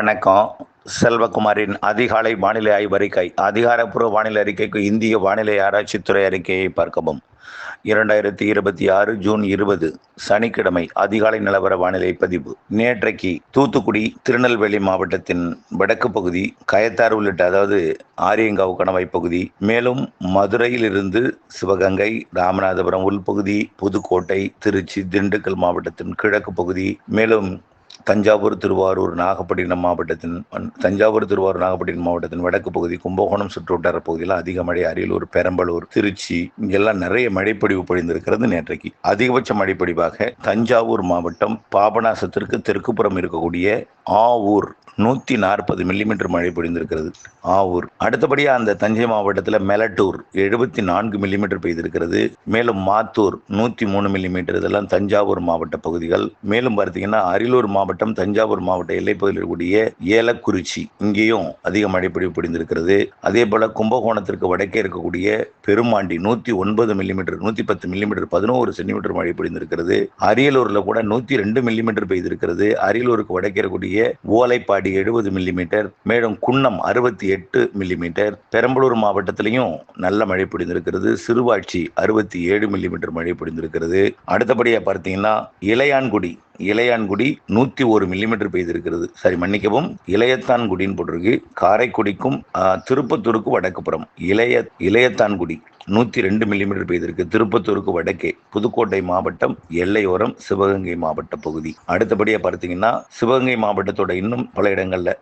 வணக்கம். செல்வகுமாரின் அதிகாலை வானிலை ஆய்வறிக்கை. அதிகாரப்பூர்வ வானிலை அறிக்கைக்கு இந்திய வானிலை ஆராய்ச்சித்துறை அறிக்கையை பார்க்கவும். 2026 ஜூன் 20 சனிக்கிழமை அதிகாலை நிலவர வானிலை பதிவு. நேற்றைக்கு தூத்துக்குடி, திருநெல்வேலி மாவட்டத்தின் வடக்கு பகுதி, கயத்தாறு உள்ளிட்ட அதாவது ஆரியங்காவு கணவாய் பகுதி, மேலும் மதுரையிலிருந்து சிவகங்கை, ராமநாதபுரம் உள்பகுதி, புதுக்கோட்டை, திருச்சி, திண்டுக்கல் மாவட்டத்தின் கிழக்கு பகுதி, மேலும் தஞ்சாவூர், திருவாரூர், நாகப்பட்டினம் மாவட்டத்தின் வடக்கு பகுதி, கும்பகோணம் சுற்றுவட்டார பகுதியில் அதிக மழை, அரியலூர், பெரம்பலூர், திருச்சி இங்கெல்லாம் நிறைய மழைப்பொழிவு பொழிந்திருக்கிறது. நேற்றைக்கு அதிகபட்ச மழைப்பொழிவாக தஞ்சாவூர் மாவட்டம் பாபநாசத்திற்கு தெற்குப்புறம் இருக்கக்கூடிய ஆவூர் 140 மில்லிமீட்டர் மழை பொழிந்திருக்கிறது. ஆவூர் அடுத்தபடியாக அந்த தஞ்சை மாவட்டத்தில் மெலட்டூர் 74 மில்லிமீட்டர் பெய்திருக்கிறது. மேலும் மாத்தூர் 103 மில்லிமீட்டர். இதெல்லாம் தஞ்சாவூர் மாவட்ட பகுதிகள். மேலும் பார்த்தீங்கன்னா அரியலூர் மாவட்டம், தஞ்சாவூர் மாவட்ட எல்லைப்பகுதியில் இருக்கக்கூடிய ஏலக்குறிச்சி இங்கேயும் அதிக மழைப்பொழிவு பொழிந்திருக்கிறது. அதே போல கும்பகோணத்திற்கு வடக்கே இருக்கக்கூடிய பெருமாண்டி 109 மில்லிமீட்டர், 110 மில்லிமீட்டர், 11 சென்டிமீட்டர் மழை பொழிந்திருக்கிறது. அரியலூர்ல கூட 102 மில்லிமீட்டர் பெய்திருக்கிறது. அரியலூருக்கு வடக்கே இருக்கக்கூடிய ஓலைப்பாடி 70 மில்லிமீட்டர், மேலும் குன்னம் 68 மில்லிமீட்டர். பெரம்பலூர் மாவட்டத்திலையும் நல்ல மழை பொழிந்திருக்கிறது. சிறுவாட்சி 67 மில்லிமீட்டர் மழை பொழிந்திருக்கிறது. அடுத்தபடியா பார்த்தீங்கன்னா இளையான்குடி 101 மில்லிமீட்டர் பெய்திருக்கிறது. சரி, மன்னிக்கவும், இளையத்தான்குடின்னு போட்டிருக்கு. காரைக்குடிக்கும் திருப்பத்தூருக்கு வடக்கு புறம் இளையத்தான்குடி 102 மில்லிமீட்டர் பெய்திருக்கு. திருப்பத்தூருக்கு வடக்கே புதுக்கோட்டை மாவட்டம் எல்லையோரம் சிவகங்கை மாவட்ட பகுதி. அடுத்தபடியா பார்த்தீங்கன்னா சிவகங்கை மாவட்டத்தோட இன்னும் பல இடங்கள்ல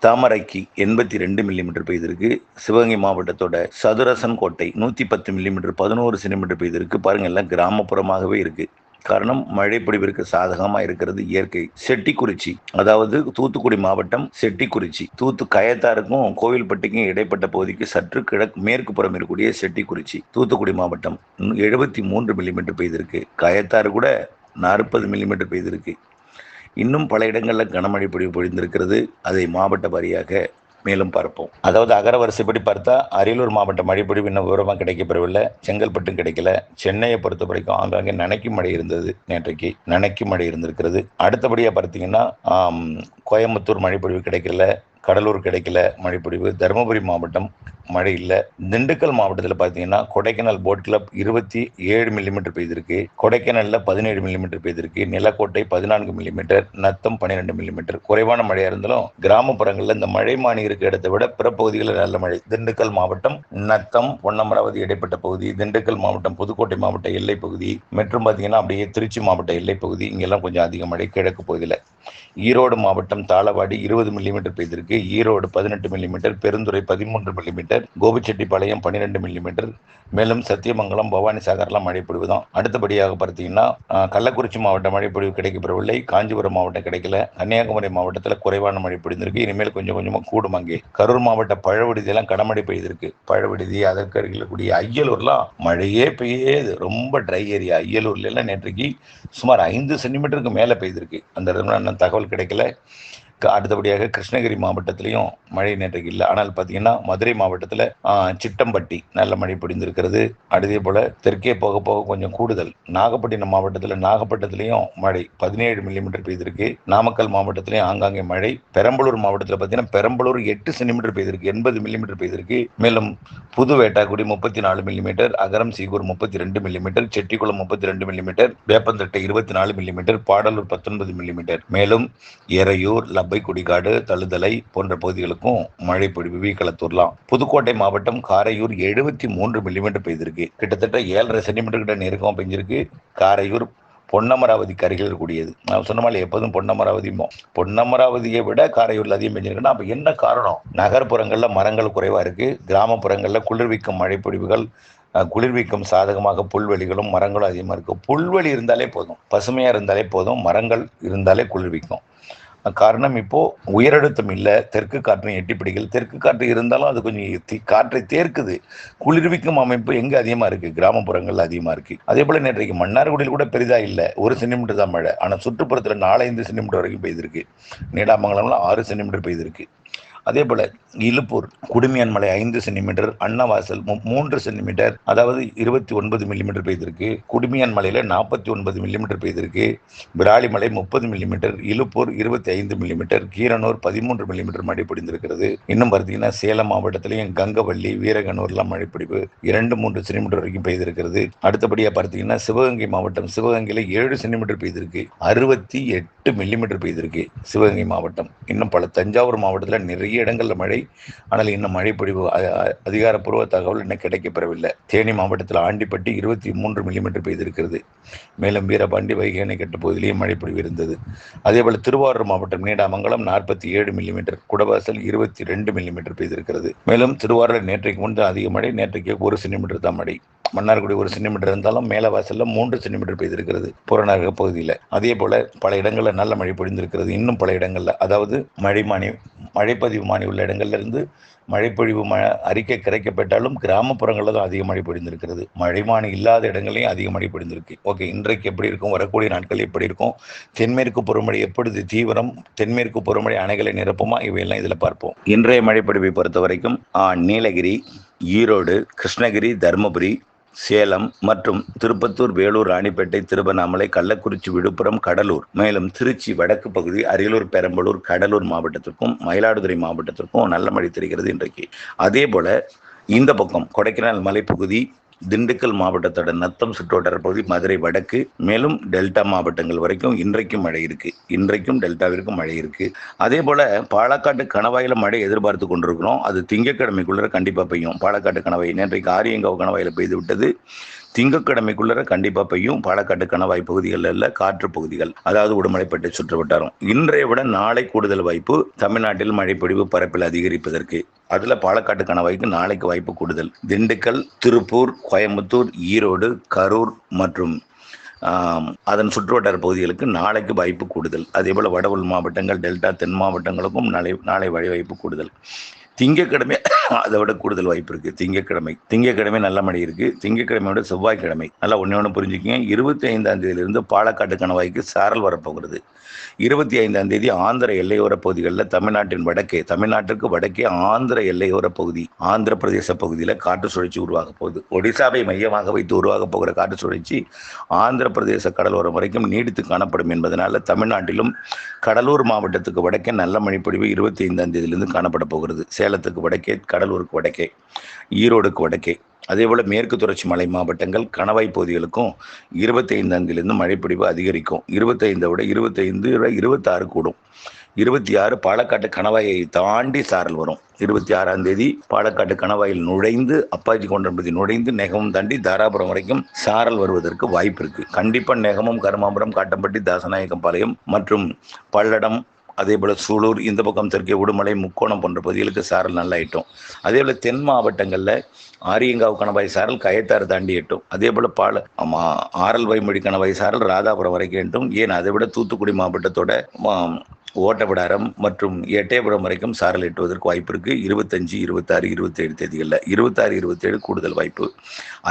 தாமரைக்கு 82 மில்லிமீட்டர் பெய்திருக்கு. சிவகங்கை மாவட்டத்தோட சதுரசன் கோட்டை 110 மில்லிமீட்டர், 11 சென்டிமீட்டர் பெய்திருக்கு. பாருங்க, எல்லாம் கிராமப்புறமாகவே இருக்கு. காரணம், மழைப்பொழிவிற்கு சாதகமாக இருக்கிறது இயற்கை. செட்டிக்குறிச்சி, அதாவது தூத்துக்குடி மாவட்டம் செட்டிக்குறிச்சி, கயத்தாருக்கும் கோவில்பட்டிக்கும் இடைப்பட்ட பகுதிக்கு சற்று மேற்கு புறம் இருக்கக்கூடிய செட்டிக்குறிச்சி, தூத்துக்குடி மாவட்டம் 73 மில்லிமீட்டர் பெய்திருக்கு. கயத்தாறு கூட 40 மில்லிமீட்டர் பெய்திருக்கு. இன்னும் பல இடங்களில் கனமழை பொழிவு பொழிந்திருக்கிறது. அதை மாவட்ட வாரியாக மேலும் பார்ப்போம். அதாவது அகரவரிசைப்படி பார்த்தா அரியலூர் மாவட்ட மழைப்பொழிவு இன்னும் விவரமாக கிடைக்கப்பெறவில்லை. செங்கல்பட்டும் கிடைக்கல. சென்னையை பொறுத்த வரைக்கும் ஆங்காங்கே நனைக்கும் மழை இருந்தது. நேற்றைக்கு நனைக்கும் மழை இருந்திருக்கிறது. அடுத்தபடியாக பார்த்தீங்கன்னா கோயம்புத்தூர் மழைப்பொழிவு கிடைக்கல, கடலூர் கிடைக்கல மழைப்பொழிவு. தருமபுரி மாவட்டம் மழை இல்லை. திண்டுக்கல் மாவட்டத்தில் பார்த்தீங்கன்னா கொடைக்கானல் போட் கிளப் 27 மில்லிமீட்டர் பெய்திருக்கு. கொடைக்கானலில் 17 மில்லிமீட்டர் பெய்திருக்கு. Nilakottai 14 millimetre, Natham 12 millimetre. குறைவான மழையாக இருந்தாலும் கிராமப்புறங்களில் இந்த மழை மானி இருக்க இடத்தை விட பிற பகுதிகளில் நல்ல மழை. திண்டுக்கல் மாவட்டம் நத்தம், பொன்னமராவதி இடைப்பட்ட பகுதி, திண்டுக்கல் மாவட்டம் புதுக்கோட்டை மாவட்ட எல்லை பகுதி, மற்றும் பார்த்தீங்கன்னா அப்படியே திருச்சி மாவட்ட எல்லை பகுதி, இங்கெல்லாம் கொஞ்சம் அதிக மழை. கிழக்கு பகுதியில் ஈரோடு மாவட்டம் தாளவாடி 20 மில்லிமீட்டர் பெய்திருக்கு. Erode 18 millimetre, Perundurai 13 millimetre, Gobichettipalayam 12 millimetre. மேலும் சத்தியமங்கலம், பவானி சாகர்லாம் மழைப்பொழிவு தான். அடுத்தபடியாக பார்த்தீங்கன்னா கள்ளக்குறிச்சி மாவட்ட மழைப்பொழிவு கிடைக்கப்பெறவில்லை. காஞ்சிபுரம் மாவட்டம் கிடைக்கல. கன்னியாகுமரி மாவட்டத்தில் குறைவான மழை பொழிந்திருக்கு. இனிமேல் கொஞ்சம் கொஞ்சமாக கூடும். அங்கே கரூர் மாவட்ட பழவிடுதியெல்லாம் கனமழை பெய்திருக்கு. பழவிடுதி, அதற்கு அருகில் இருக்கக்கூடிய அய்யலூர்லாம் மழையே பெய்யாது, ரொம்ப ட்ரை ஏரியா. அய்யலூர்ல எல்லாம் நேற்றைக்கு சுமார் 5 சென்டிமீட்டருக்கு மேலே பெய்திருக்கு. அந்த இடத்துல தகவல் கிடைக்கல. அடுத்தபடியாக கிருஷ்ணகிரி மாவட்டத்திலையும் மழை நேற்றைக்கு இல்லை. ஆனால் பார்த்தீங்கன்னா மதுரை மாவட்டத்தில் சிட்டம்பட்டி நல்ல மழை பொழிந்திருக்கிறது. அதே போல தெற்கே போக போக கொஞ்சம் கூடுதல். நாகப்பட்டினம் நாகப்பட்டினத்திலையும் மழை 17 மில்லிமீட்டர் பெய்திருக்கு. நாமக்கல் மாவட்டத்திலையும் ஆங்காங்கே மழை. பெரம்பலூர் மாவட்டத்தில் பார்த்தீங்கன்னா பெரம்பலூர் 8 சென்டிமீட்டர் பெய்திருக்கு, 80 மில்லிமீட்டர் பெய்திருக்கு. மேலும் Pudhu Vettakudi 34 millimetre, Agaram Seegur 32 millimetre, Chettikulam 32 millimetre, Veppanthattai 24 millimetre, Padalur 19 millimetre. மேலும் எறையூர், குடிகாடு, தழுதலை போன்ற பகுதிகளுக்கும் மழை பொழிவு. வீக்களத்தூர்லாம். புதுக்கோட்டை மாவட்டம் காரையூர் 73 மில்லிமீட்டர் பெய்திருக்கு. கிட்டத்தட்ட 7.5 சென்டிமீட்டர் கிட்ட நெருக்கம் பெஞ்சிருக்கு. காரையூர் பொன்னமராவதிக்கு அருகில் இருக்கக்கூடியது. நான் சொன்ன மாதிரி எப்போதும் பொன்னமராவதியை விட காரையூர்ல அதிகம் பெஞ்சிருக்குன்னா அப்ப என்ன காரணம்? நகர்ப்புறங்கள்ல மரங்கள் குறைவா இருக்கு. கிராமப்புறங்கள்ல குளிர்விக்கும் மழைப்பொழிவுகள், குளிர்விக்கும் சாதகமாக புல்வெளிகளும் மரங்களும் அதிகமா இருக்கு. புல்வெளி இருந்தாலே போதும், பசுமையா இருந்தாலே போதும், மரங்கள் இருந்தாலே குளிர்விக்கும். காரணம், இப்போ உயரழுத்தம் இல்லை. தெற்கு காற்று எட்டி பிடிக்கல. தெற்கு காற்று இருந்தாலும் அது கொஞ்சம் காற்றை தேர்க்குது. குளிர்விக்கும் அமைப்பு எங்க அதிகமா இருக்கு? கிராமப்புறங்கள்ல அதிகமா இருக்கு. அதே போல நேற்றைக்கு மன்னார்குடியில் கூட பெரிதா இல்லை, 1 சென்டிமீட்டர் தான் மழை. ஆனா சுற்றுப்புறத்துல 4-5 சென்டிமீட்டர் வரைக்கும் பெய்திருக்கு. நீடாமங்கலம்ல 6 சென்டிமீட்டர் பெய்திருக்கு. அதே போல இலுப்பூர் குடுமியான் மலை 5 சென்டிமீட்டர், அன்னவாசல் 3 சென்டிமீட்டர், அதாவது 29 மில்லிமீட்டர் பெய்திருக்கு. குடுமியான் மலையில 49 மில்லிமீட்டர் பெய்திருக்கு. Viralimalai 30 millimetre, Iluppur 25 millimetre, Keeranur 13 millimetre மழை பொழிந்திருக்கிறது. இன்னும் பார்த்தீங்கன்னா சேலம் மாவட்டத்திலையும் கங்கவள்ளி, வீரகனூர்லாம் மழைப்பிடிப்பு 2-3 சென்டிமீட்டர் வரைக்கும் பெய்திருக்கிறது. அடுத்தபடியா பார்த்தீங்கன்னா சிவகங்கை மாவட்டம், சிவகங்கையில 7 சென்டிமீட்டர் பெய்திருக்கு. 68 மில்லிமீட்டர் பெய்திருக்கு சிவகங்கை மாவட்டம். இன்னும் பல தஞ்சாவூர் மாவட்டத்தில் நிறைய இடங்கள்ல மழை, ஆனால் இன்னும் மழைப்பொழிவு அதிகாரப்பூர்வ தகவல் இன்னும் கிடைக்கப்பெறவில்லை. தேனி மாவட்டத்தில் ஆண்டிப்பட்டி 23 மில்லிமீட்டர் பெய்திருக்கிறது. மேலும் வீரபாண்டி, வைகை அணை கட்டு பகுதியிலேயும் மழைப்பொழிவு இருந்தது. அதே போல திருவாரூர் மாவட்டம் நீடாமங்கலம் 47 மில்லிமீட்டர், குடவாசல் 22 மில்லிமீட்டர் பெய்திருக்கிறது. மேலும் திருவாரூர் நேற்றைக்கு முன்பு அதிக மழை, நேற்றைக்கு 1 சென்டிமீட்டர் தான் மழை. மன்னார்குடி 1 சென்டிமீட்டர் இருந்தாலும் மேலவாசல்ல 3 சென்டிமீட்டர் பெய்திருக்கிறது புறநகர் பகுதியில். அதே போல பல இடங்கள்ல நல்ல மழை பொழிந்திருக்கிறது. இன்னும் பல இடங்கள்ல, அதாவது மழைப்பதிவு மானி உள்ள இடங்கள்ல இருந்து மழைப்பொழிவு அறிக்கை கிடைக்கப்பட்டாலும் கிராமப்புறங்களில் தான் அதிக மழை பொழிந்திருக்கிறது. மழைமானி இல்லாத இடங்களையும் அதிக மழை பொழிந்திருக்கு. ஓகே, இன்றைக்கு எப்படி இருக்கும், வரக்கூடிய நாட்கள் எப்படி இருக்கும், தென்மேற்கு பருவமழை எப்பொழுது தீவிரம், தென்மேற்கு பருவமழை அணைகளை நிரப்புமா, இவையெல்லாம் இதில் பார்ப்போம். இன்றைய மழைப்பொழிவை பொறுத்த வரைக்கும் நீலகிரி, ஈரோடு, கிருஷ்ணகிரி, தருமபுரி, சேலம் மற்றும் திருப்பத்தூர், வேலூர், ராணிப்பேட்டை, திருவண்ணாமலை, கள்ளக்குறிச்சி, விழுப்புரம், கடலூர், மேலும் திருச்சி வடக்கு பகுதி, அரியலூர், பெரம்பலூர், கடலூர் மாவட்டத்திற்கும் மயிலாடுதுறை மாவட்டத்திற்கும் நல்ல மழை தெரிகிறது இன்றைக்கு. அதே போல இந்த பக்கம் கொடைக்கானல் மலைப்பகுதி, திண்டுக்கல் மாவட்டத்தோட நத்தம் சுற்றுவட்டார பகுதி, மதுரை வடக்கு, மேலும் டெல்டா மாவட்டங்கள் வரைக்கும் இன்றைக்கும் மழை இருக்கு. இன்றைக்கும் டெல்டாவிற்கும் மழை இருக்கு. அதே போல பாலக்காட்டு கணவாயில மழை எதிர்பார்த்து கொண்டிருக்கிறோம். அது திங்கட்கிழமைக்குள்ள கண்டிப்பா பெய்யும். பாலக்காட்டு கணவாய் நேற்றைக்கு ஆரியங்காவ் கணவாயில பெய்து விட்டது. திங்கட்கிழமைக்குள்ள கண்டிப்பா பெய்யும். பாலக்காட்டு கணவாய் பகுதிகளில் காற்று பகுதிகள், அதாவது உடுமலைப்பேட்டை சுற்று வட்டாரம். இன்றைய விட நாளை கூடுதல் வாய்ப்பு தமிழ்நாட்டில் மழைப்பொழிவு பரப்பில் அதிகரிப்பதற்கு. அதுல பாலக்காட்டு கணவாய்க்கு நாளைக்கு வாய்ப்பு கூடுதல். திண்டுக்கல், திருப்பூர், கோயம்புத்தூர், ஈரோடு, கரூர் மற்றும் அதன் சுற்றுவட்டார பகுதிகளுக்கு நாளைக்கு வாய்ப்பு கூடுதல். அதே போல வட உள் மாவட்டங்கள், டெல்டா தென் மாவட்டங்களுக்கும் நாளை வாய்ப்பு கூடுதல். திங்கட்கிழமை அதை விட கூடுதல் வாய்ப்பு இருக்கு. திங்கட்கிழமை நல்ல மழை இருக்கு. திங்கட்கிழமையோட செவ்வாய்க்கிழமை நல்லா ஒன்று புரிஞ்சுக்கங்க. 25ஆம் தேதியிலிருந்து பாலக்காட்டு கணவாய்க்கு சாரல் வரப்போகிறது. 25ஆம் தேதி ஆந்திர எல்லையோர பகுதிகளில் தமிழ்நாட்டிற்கு வடக்கே ஆந்திர எல்லையோர பகுதி, ஆந்திர பிரதேச பகுதியில் காற்று சுழற்சி உருவாக போகுது. ஒடிசாவை மையமாக வைத்து உருவாக போகிற காற்று சுழற்சி ஆந்திர பிரதேச கடலோரம் வரைக்கும் நீடித்து காணப்படும் என்பதனால தமிழ்நாட்டிலும் கடலூர் மாவட்டத்துக்கு வடக்கே நல்ல மழைப்பொழிவு 25ஆம் தேதியிலிருந்து காணப்பட போகிறது. சேலத்துக்கு வடக்கே, கடலூருக்கு வடக்கே, ஈரோடுக்கு வடக்கே, அதே போல மேற்கு தொடர்ச்சி மலை மாவட்டங்கள் கணவாய் பகுதிகளுக்கும் 25ஆம் தேதியிலிருந்து மழைப்பொழிவு அதிகரிக்கும். 25 விட 26 கூடும். 26 பாலக்காட்டு கணவாயை தாண்டி சாரல் வரும். 26ஆம் தேதி பாலக்காட்டு கணவாயில் நுழைந்து, அப்பாச்சி கொண்டம்பதி நுழைந்து, நெகமும் தாண்டி தாராபுரம் வரைக்கும் சாரல் வருவதற்கு வாய்ப்பு இருக்கு. கண்டிப்பா நெகமும், கருமாபுரம், காட்டம்பட்டி, தாசநாயக்கம்பாளையம் மற்றும் பல்லடம், அதே போல சூலூர், இந்த பக்கம் தெற்கே உடுமலை, முக்கோணம் போன்ற பகுதிகளுக்கு சாரல் நல்லா எட்டும். அதே போல தென் மாவட்டங்கள்ல ஆரியங்காவ் கணவாய் சாரல் கயத்தாறு தாண்டி எட்டும். அதே போல ஆரல் வைமொழி கணவாய் சாரல் ராதாபுரம் வரைக்கும் எட்டும். ஏன் அதை விட தூத்துக்குடி மாவட்டத்தோட ஓட்டப்பிடாரம் மற்றும் எட்டயபுரம் வரைக்கும் சாரல் எட்டுவதற்கு வாய்ப்பு இருக்கு. 25, 26, 27 தேதிகளில் 26, 27 கூடுதல் வாய்ப்பு.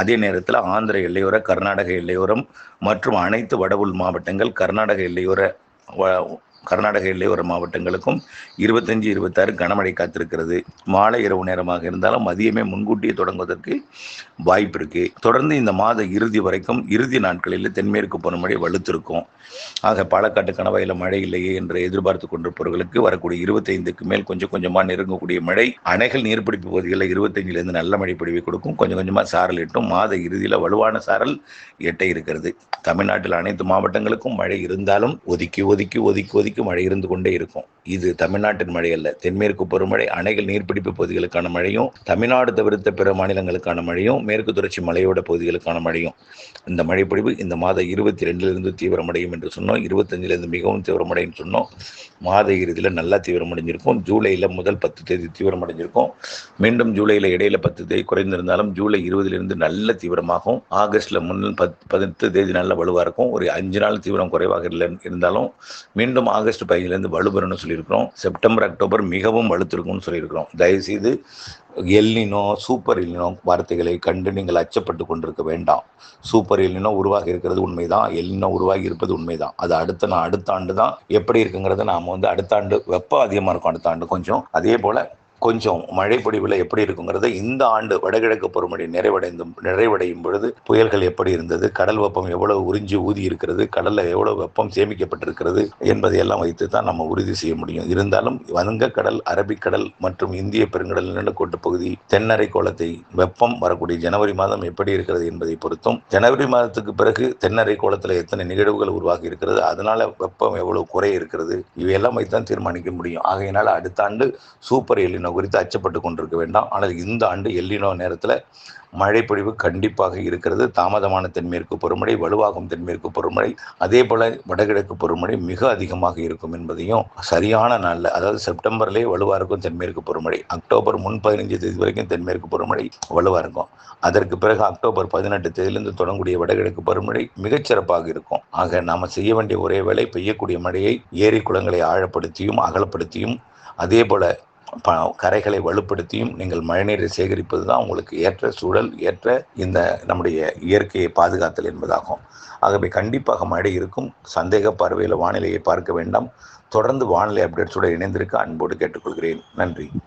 அதே நேரத்தில் ஆந்திர எல்லையோர, கர்நாடக எல்லையோரம் மற்றும் அனைத்து வட உள் மாவட்டங்கள், கர்நாடக எல்லையோர மாவட்டங்களுக்கும் 25, 26 கனமழை காத்திருக்கிறது. மாலை இரவு நேரமாக இருந்தாலும் மதியமே முன்கூட்டியே தொடங்குவதற்கு வாய்ப்பு இருக்கு. தொடர்ந்து இந்த மாத இறுதி வரைக்கும், இறுதி நாட்களில் தென்மேற்கு பருவமழை வலுத்திருக்கும். ஆக பாலக்காட்டு கணவாயில மழை இல்லையே என்று எதிர்பார்த்து கொண்டிருப்பவர்களுக்கு வரக்கூடிய 25க்கு மேல் கொஞ்சம் கொஞ்சமா நெருங்கக்கூடிய மழை, அணைகள் நீர்பிடிப்பு பகுதிகளில் 25லிருந்து நல்ல மழை பொழிவை கொடுக்கும். கொஞ்சம் கொஞ்சமா சாரல் எட்டும். மாத இறுதியில வலுவான சாரல் எட்ட இருக்கிறது. தமிழ்நாட்டில் அனைத்து மாவட்டங்களுக்கும் மழை இருந்தாலும் ஒதுக்கி ஒதுக்கி ஒதுக்கி ஒதுக்கி மழை இருந்து கொண்டே இருக்கும். இது தமிழ்நாட்டின் மழை அல்ல. தென்மேற்கு பருவமழை, அணைகள் நீர்பிடிப்பு பகுதிகளுக்கான மழையும், தமிழ்நாடு தவிர்த்த பிற மாநிலங்களுக்கான மழையும், மேற்கு தொடர்ச்சி மலையோட பகுதிகளுக்கான மழையும். இந்த மழைப்பொழிவு இந்த மாத 22லிருந்து தீவிரமடையும் என்று சொன்னோம். 25லிருந்து மிகவும் தீவிரமடையும் சொன்னோம். மாத இறுதியில் நல்லா தீவிரமடைஞ்சிருக்கும். ஜூலையில் முதல் 10 தேதி தீவிரமடைஞ்சிருக்கும். மீண்டும் ஜூலையில் இடையில 10 தேதி குறைந்திருந்தாலும் ஜூலை 20லிருந்து நல்ல தீவிரமாகும். ஆகஸ்ட்ல 10 தேதி நல்ல வலுவாக இருக்கும். ஒரு 5 நாள் தீவிரம் குறைவாக இருந்தாலும் மீண்டும் ஆகஸ்ட் 15லிருந்து வலுப்பெறும்னு சொல்லியிருக்கிறோம். செப்டம்பர், அக்டோபர் மிகவும் வலுத்திருக்கும்னு சொல்லியிருக்கிறோம். தயவுசெய்து எல்னினோ, சூப்பர் எல்னினோ வார்த்தைகளை கண்டு நீங்கள் அச்சப்பட்டு கொண்டிருக்க வேண்டாம். சூப்பர் எல்னினோ உருவாகி இருக்கிறது உண்மைதான். எல்னினோ உருவாகி இருப்பது உண்மைதான். அது அடுத்த ஆண்டு தான் எப்படி இருக்குங்கிறத நாம அடுத்த ஆண்டு வெப்பம் அதிகமா இருக்கும். அடுத்த ஆண்டு அதே போல கொஞ்சம் மழை பொழிவுல எப்படி இருக்குங்கிறத இந்த ஆண்டு வடகிழக்கு பருவமழை நிறைவடையும் பொழுது புயல்கள் எப்படி இருந்தது, கடல் வெப்பம் எவ்வளவு உறிஞ்சி ஊதி இருக்கிறது, கடல்ல எவ்வளவு வெப்பம் சேமிக்கப்பட்டிருக்கிறது என்பதை எல்லாம் வைத்து தான் நம்ம உறுதி செய்ய முடியும். இருந்தாலும் வங்கக்கடல், அரபிக்கடல் மற்றும் இந்திய பெருங்கடல் நிலநடுக்கோட்டு பகுதி, தென்னரை கோளத்தை வெப்பம் வரக்கூடிய ஜனவரி மாதம் எப்படி இருக்கிறது என்பதை பொறுத்தும், ஜனவரி மாதத்துக்கு பிறகு தென்னரை கோளத்தில் எத்தனை நிகழ்வுகள் உருவாகி இருக்கிறது, அதனால வெப்பம் எவ்வளவு குறை இருக்கிறது, இவையெல்லாம் வைத்தான் தீர்மானிக்க முடியும். ஆகையினால அடுத்த ஆண்டு சூப்பர் எல்லினோ குறித்து அச்சப்பட்டு கொண்டிருக்க வேண்டாம். ஆனால் இந்த ஆண்டு எல்லினோ நேரத்தில் மழை பொழிவு கண்டிப்பாக இருக்கிறது. தாமதமான தென்மேற்கு பருவமழை, வலுவாகும் தென்மேற்கு பருவமழை, அதே போல வடகிழக்கு பருவமழை மிக அதிகமாக இருக்கும் என்பதையும் சரியான நாளில், அதாவது செப்டம்பர்லேயே வலுவா இருக்கும் தென்மேற்கு பருவமழை, அக்டோபர் 15 தேதி வரைக்கும் தென்மேற்கு பருவமழை வலுவா இருக்கும். அதற்கு பிறகு அக்டோபர் 18 தேதியிலிருந்து தொடங்கக்கூடிய வடகிழக்கு பருவமழை மிகச்சிறப்பாக இருக்கும். ஆக நாம செய்ய வேண்டிய ஒரே வேலை, பெய்யக்கூடிய மழையை ஏரி குளங்களை ஆழப்படுத்தியும் அகலப்படுத்தியும் அதே போல கரைகளை வலுப்படுத்தியும் நீங்கள் மழைநீரை சேகரிப்பது தான் உங்களுக்கு ஏற்ற சூழல், ஏற்ற இந்த நம்முடைய இயற்கையை பாதுகாத்தல் என்பதாகும். ஆகவே கண்டிப்பாக மழை இருக்கும். சந்தேக பார்வையில் வானிலையை பார்க்க வேண்டாம். தொடர்ந்து வானிலை அப்டேட்ஸோடு இணைந்திருக்க அன்போடு கேட்டுக்கொள்கிறேன். நன்றி.